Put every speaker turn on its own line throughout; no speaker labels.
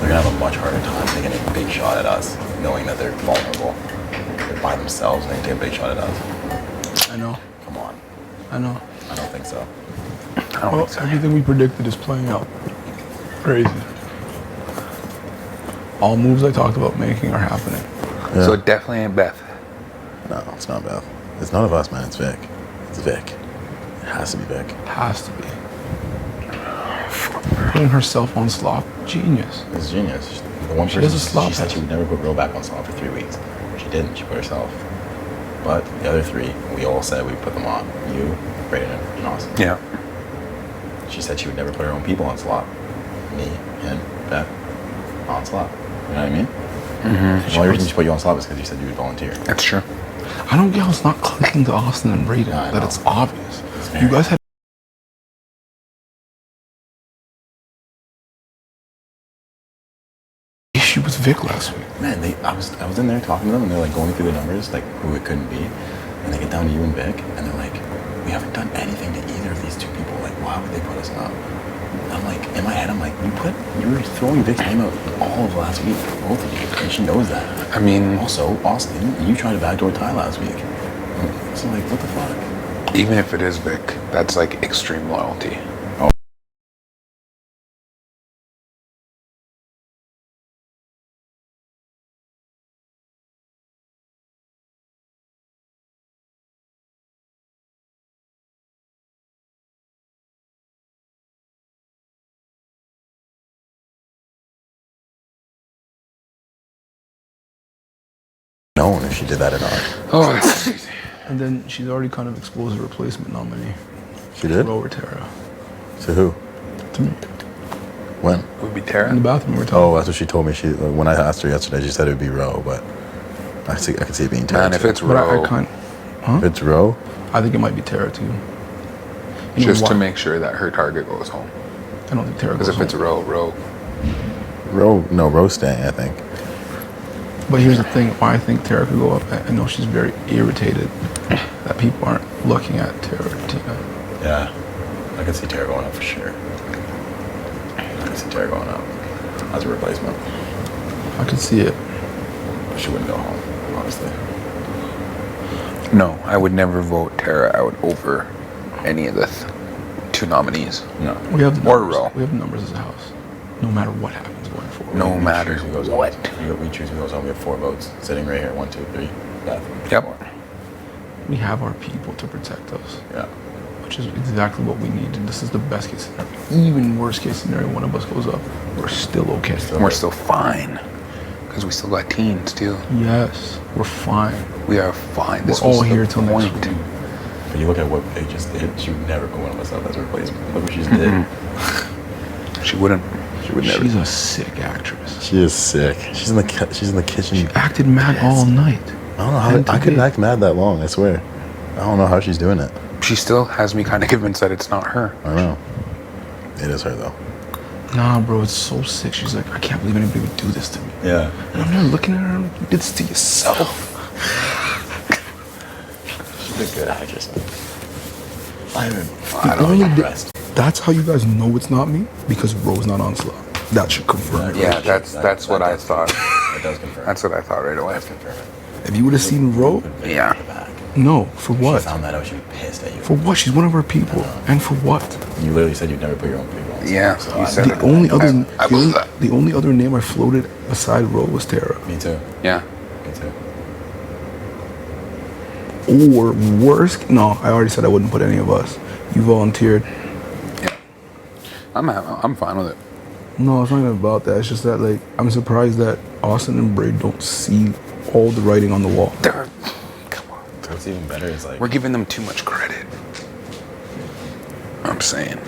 they're gonna have a much harder time taking a big shot at us, knowing that they're vulnerable. They're by themselves and they take a big shot at us.
I know.
Come on.
I know.
I don't think so.
I don't think so.
Everything we predicted is playing out. Crazy. All moves I talked about making are happening.
Yeah. So it definitely ain't Beth.
No, it's not Beth. It's none of us, man. It's Vic. It's Vic. It has to be Vic.
Has to be. Putting herself on slop, genius.
It's genius. The one
She does a
person,
slop
she said
test.
she would never put Ro back on slop for 3 weeks. She didn't. She put herself. But the other three, we all said we put them on. You, Brayden, and Austin.
Yeah.
She said she would never put her own people on slop. Me, him, Beth, on slop. You know what I mean?
Mm-hmm.
The only reason she put you on slop is because you said you would volunteer.
That's true.
I don't get how it's not clicking to Austin and Brayden.
Yeah, I
that
know.
it's obvious.
It's
You guys had issue with Vic last week.
Man, I was in there talking to them and they're like going through the numbers, like who it couldn't be. And they get down to you and Vic and they're like, we haven't done anything to either of these two people. Like, why would they put us up? And I'm like, in my head, I'm like, you were throwing Vic's name out all of last week, both of you. And she knows that.
I mean,
Also, Austin, you tried to backdoor Ty last week. So like, what the fuck?
even if it is Vic, that's like extreme loyalty.
Known if she did that or not.
Oh, that's crazy.
And then she's already kind of exposed a replacement nominee.
She did?
Ro or Tara.
To who?
To me.
When?
It would be
In the
Tara.
bathroom we were talking.
Oh, that's what she told me. When I asked her yesterday, she said it would be Ro, but I could see it being Tara.
Man, if
too.
it's
But I
Ro,
can't.
If it's Ro,
I think it might be Tara too. You know
just to
why?
make sure that her target goes home.
I don't think Tara
Because
goes
if it's
home.
Ro's staying, I think.
But here's the thing, why I think Tara could go up. I know she's very irritated that people aren't looking at Tara or Tina.
Yeah, I could see Tara going up for sure. I could see Tara going up as a replacement.
I could see it.
But she wouldn't go home, honestly.
No, I would never vote Tara out over any of the two nominees.
No.
We have the
Or
numbers.
Ro.
We have the numbers as a house. No matter what happens going forward.
No
We
matter
choose who goes
what.
home. We choose who goes home. We have 4 votes sitting right here. 1, 2, 3. Beth.
Yep.
4.
We have our people to protect us.
Yeah.
Which is exactly what we need. And this is the best case scenario. Even worst case scenario, one of us goes up. We're still okay.
We're still fine. Because we still got teens too.
Yes, we're fine.
We are fine. This
We're all
was the
here till next
point.
week.
But you look at what they just did. She would never put one of us up as a replacement. Look what she just did.
She wouldn't. She would never.
She's a sick actress.
She is sick. She's in the kitchen.
She acted mad all night.
I don't know how
And
I couldn't
today.
act mad that long. I swear. I don't know how she's doing it.
She still has me kind of convinced that it's not her.
I don't know. It is her though.
Nah, bro, it's so sick. She's like, I can't believe anybody would do this to me.
Yeah.
And I'm there looking at her, you did this to yourself.
She's a good actress.
I
The
don't
only
know.
di- That's how you guys know it's not me? Because Ro's not on slot. That should confirm it.
Yeah, that's what I thought.
It does confirm.
That's what I thought right away.
That's confirm it.
If you would have seen Ro,
Yeah.
no, for
She
what?
found that out. She was pissed at you.
For what? She's one of our people. And for what?
You literally said you'd never put your own people on.
Yeah,
So
you
I-
said
The
it.
only other,
I believe that.
the only other name I floated beside Ro was Tara.
Me too.
Yeah.
Me too.
Or worst, no, I already said I wouldn't put any of us. You volunteered.
Yeah. I'm fine with it.
No, it's not even about that. It's just that, like, I'm surprised that Austin and Braid don't see all the writing on the wall.
They're, come on.
What's even better is like.
We're giving them too much credit. I'm saying.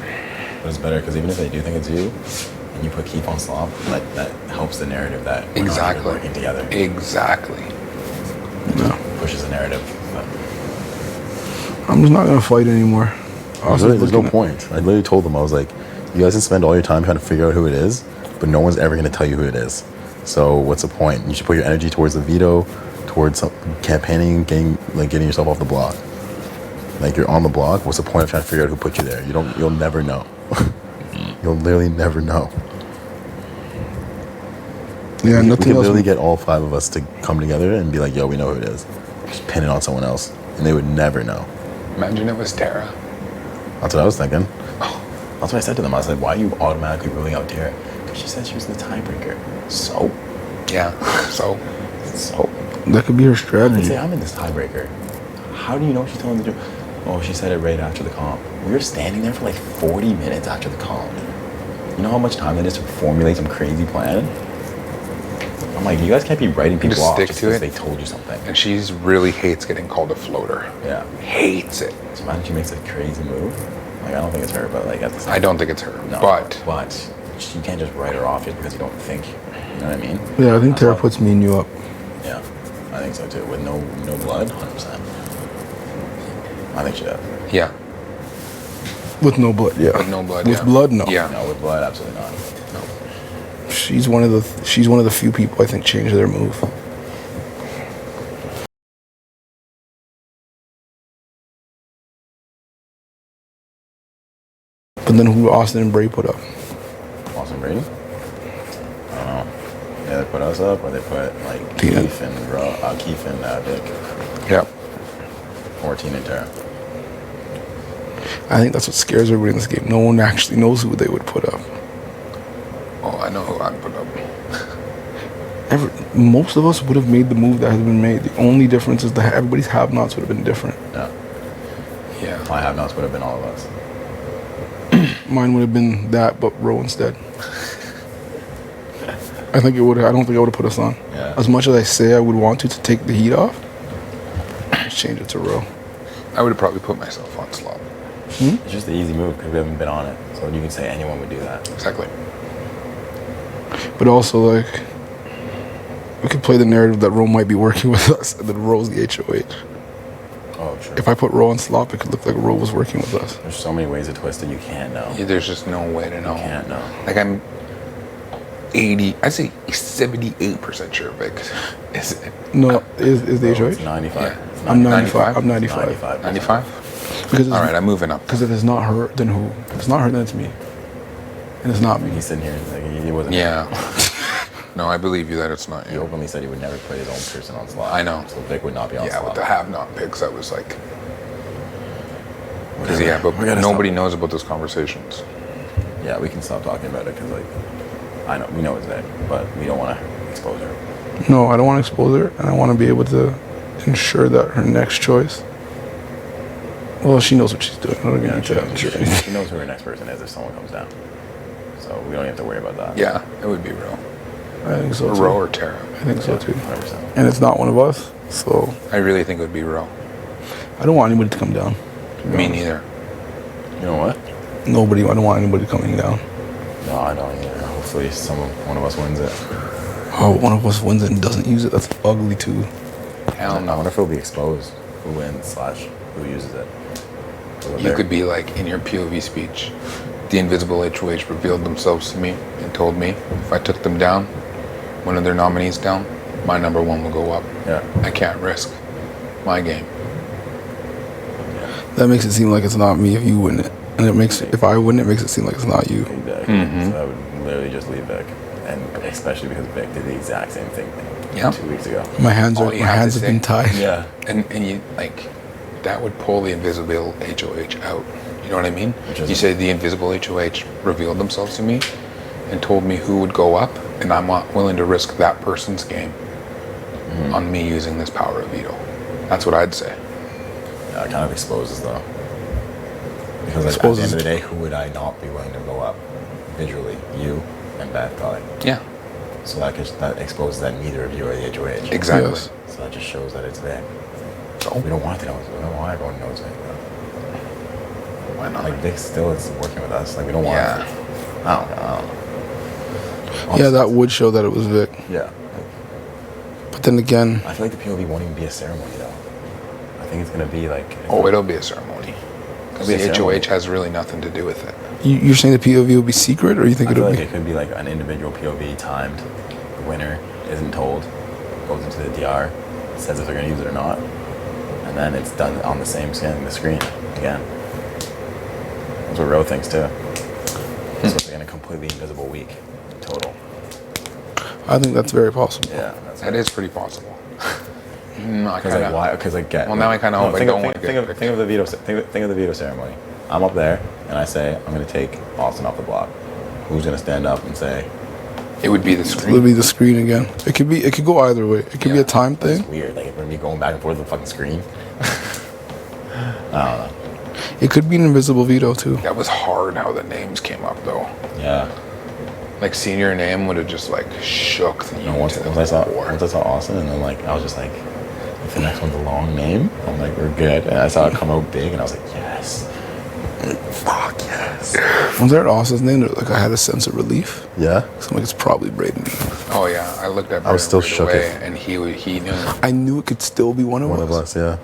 But it's better because even if they do think it's you, and you put Keith on slop, that helps the narrative that we're not even
Exactly.
working together.
Exactly.
No.
Pushes the narrative. But
I'm just not gonna fight anymore.
there's no
looking
point. I literally told them, I was like, you guys can spend all your time trying to figure out who it is, but no one's ever going to tell you who it is. So what's the point? You should put your energy towards the veto, towards some campaigning, getting yourself off the block. Like, you're on the block. What's the point of trying to figure out who put you there? You'll never know. You'll literally never know.
Yeah,
we
nothing
could
else.
literally get all 5 of us to come together and be like, yo, we know who it is. Just pin it on someone else. And they would never know.
Imagine it was Tara.
That's what I was thinking. That's what I said to them. I said, why are you automatically ruling out Tara? Because she said she was the tiebreaker. So?
Yeah. So
That could be her
They
strategy.
say, I'm in this tiebreaker. How do you know she's telling the truth? Oh, she said it right after the comp. We were standing there for like 40 minutes after the comp. You know how much time that is to formulate some crazy plan? I'm like, you guys can't be writing people
just
off
stick
just
to
because
it.
they told you something.
and she really hates getting called a floater.
Yeah.
Hates it.
So imagine she makes a crazy move. Like, I don't think it's her, but like at the same
I don't think it's her.
No,
But
you can't just write her off just because you don't think. You know what I mean?
Yeah, I think
That's
Tara
all-
puts me and you up.
Yeah, I think so too. With no blood, 100%. I think she does.
yeah.
With no blood, yeah.
With no blood,
With
yeah.
blood, no.
Yeah.
No, with blood, absolutely not.
No.
She's one of the few people I think change their move. But then who Austin and Bray put up?
Austin Brady? I don't know. Yeah, they put us up, or they put like
Tina.
Keith and Vic,
Yeah.
or Tina and Tara.
I think that's what scares everybody in this game. No one actually knows who they would put up.
Oh, I know who I'd put up.
Most of us would have made the move that has been made. The only difference is that everybody's have-nots would have been different.
Yeah,
Yeah.
my have-nots would have been all of us.
Mine would have been that, but Row instead. I think it would. I don't think I would have put us on.
Yeah.
As much as I say I would want to take the heat off, just change it to Row.
I would have probably put myself on slot.
It's just the easy move because we haven't been on it. So you can say anyone would do that.
Exactly.
But also, like, we could play the narrative that Row might be working with us, and then Row's the HOH.
Oh, true.
If I put Row on slop, it could look like Row was working with us.
There's so many ways to twist it, you can't know.
Yeah, there's just no way to know.
You can't know.
Like I'm 78% sure Vic is it.
No, is the
Bro, it's
HOH?
95.
Yeah.
It's
I'm
95?
95. I'm 95.
95?
Because
All right, I'm moving up.
Because if it's not her, then who? If it's not her, then it's me. And it's not me.
He's sitting here, like, he wasn't.
Yeah. No, I believe you that it's not
He
you.
openly said he would never put his own person on slot.
I know.
So Vic would not be on
Yeah,
slot.
with the have-not picks, I was like, because
Whatever.
yeah, but
We gotta
nobody
stop.
knows about those conversations.
Yeah, we can stop talking about it because, like, we know it's there, but we don't want to expose her.
No, I don't want to expose her, and I want to be able to ensure that her next choice. Well, she knows what she's doing. I don't even need to ensure anything.
She knows who her next person is if someone comes down. So we don't have to worry about that.
Yeah, it would be Ro.
I think so
Or
too.
Ro or Tara.
I think so too.
100%.
And it's not one of us, so
I really think it would be Ro.
I don't want anybody to come down.
Me neither.
You know what?
Nobody. I don't want anybody coming down.
No, I don't either. Hopefully one of us wins it.
Oh, one of us wins and doesn't use it. That's ugly too.
Hell
I
no.
wonder if it'll be exposed who wins / who uses it.
You could be like in your POV speech, the invisible HOH revealed themselves to me and told me if I took them down, one of their nominees down, my number one will go up.
Yeah.
I can't risk my game.
That makes it seem like it's not me if you win it, and if I win, it makes it seem like it's not you.
Exactly.
Mhm.
So I would literally just leave Vic, and especially because Vic did the exact same thing
Yeah.
2 weeks ago.
My hands
All you
my
have to
hands have
say-
been tied.
Yeah.
And you like that would pull the invisible HOH out. You know what I mean?
Which is-
You say the invisible HOH revealed themselves to me and told me who would go up, and I'm not willing to risk that person's game on me using this power of veto. That's what I'd say.
Yeah, it kind of exposes though. Because like, at the
Exposes-
end of the day, who would I not be willing to go up visually? You and Beth probably.
Yeah,
So that exposes that neither of you are the HOH.
exactly.
Yes.
So that just shows that it's Vic.
So
We don't want to know. We don't want everyone knows Vic.
why not?
Like Vic still is working with us. Like we don't want.
Yeah.
I don't know.
Yeah, that would show that it was Vic.
Yeah.
But then again,
I feel like the POV won't even be a ceremony though. I think it's gonna be like.
Oh, it'll be a ceremorony. Because
It'll be
the
a ceremony.
HOH has really nothing to do with it.
you're saying the POV will be secret, or you think
I feel
it'll
like
be?
it could be like an individual POV timed. The winner isn't told, goes into the DR, says if they're gonna use it or not, and then it's done on the same screen again. That's what Ro thinks too. So it's like in a completely invisible week total.
I think that's very possible.
Yeah,
That is pretty possible. I
Because like
kinda,
why? Because I get.
Well, now I kinda hope I don't want to get
think of the veto. Think of the veto ceremony. I'm up there and I say I'm gonna take Austin off the block. Who's gonna stand up and say?
It would be the
It'll
screen.
be the screen again. It could go either way. It could be a time thing.
It's weird. Like we're gonna be going back and forth with the fucking screen. I don't know.
It could be an invisible veto too.
That was hard how the names came up though.
Yeah.
Like seeing your name would have just like shook the
No, once I saw Austin, and then like I was just like, if the next one's a long name, I'm like, we're good. And I saw it come out big, and I was like, yes. Like, fuck yes.
Once I heard Austin's name, like I had a sense of relief.
Yeah.
So I'm like, it's probably Braden.
Oh yeah, I looked at.
I was still
right
shook
away,
it.
and he knew.
I knew it could still be one of us.
Yeah.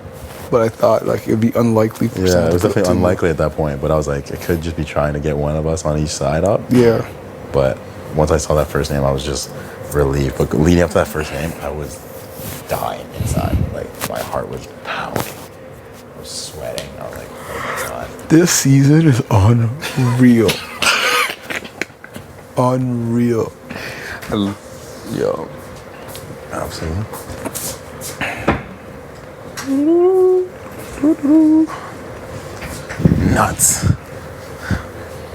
But I thought like it'd be unlikely for
Yeah,
someone
it was
to put
definitely
two.
unlikely at that point, but I was like, it could just be trying to get one of us on each side up.
Yeah.
But once I saw that first name, I was just relieved. But leading up to that first name, I was dying inside. Like, my heart was pounding. I was sweating. I was like, oh my God.
This season is unreal. Unreal.
Yo. Absolutely. Nuts.